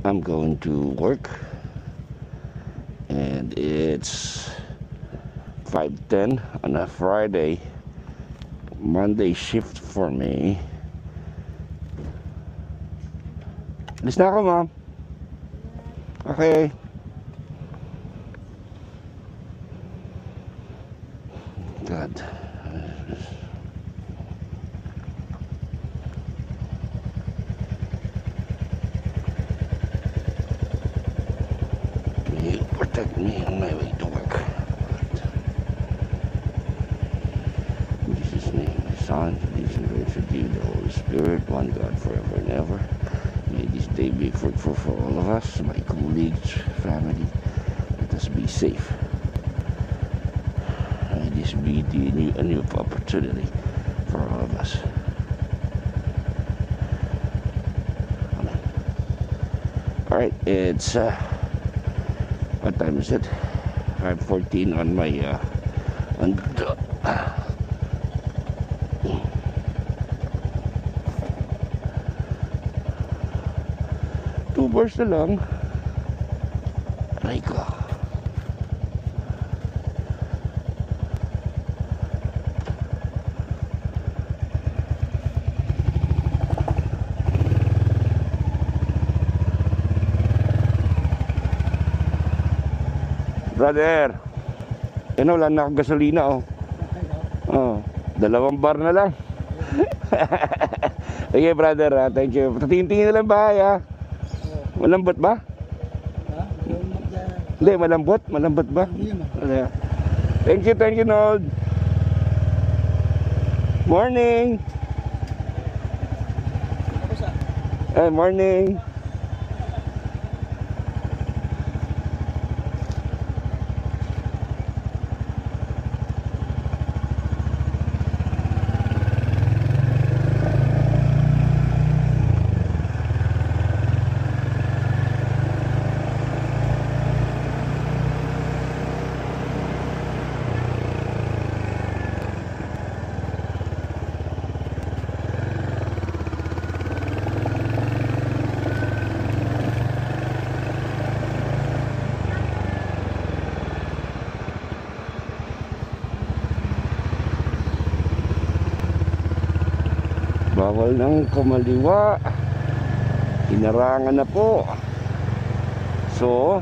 I'm going to work, and it's 5:10 on a Friday. Monday shift for me. Alis na ako, ma'am. Okay. God. May you protect me on my way to work. In Jesus' name, the Son, these grace of you, the Holy Spirit, one God forever and ever. May this day be fruitful for all of us, my colleagues, family. Let us be safe. May this be a new opportunity for all of us. Amen. Alright, it's what time is it? 5:14 on my on the 2 bars na lang. Aray ko. Brother, wala na akong gasolina, oh. Oh, 2 bar na lang. Okay, brother, thank you. Tingin-tingin na lang bahay, ha. Malambot ba? Hindi, malambot? Malambot ba? Thank you, Nod. Morning. Morning. Bawal ng kumaliwa. Hinarangan na po. So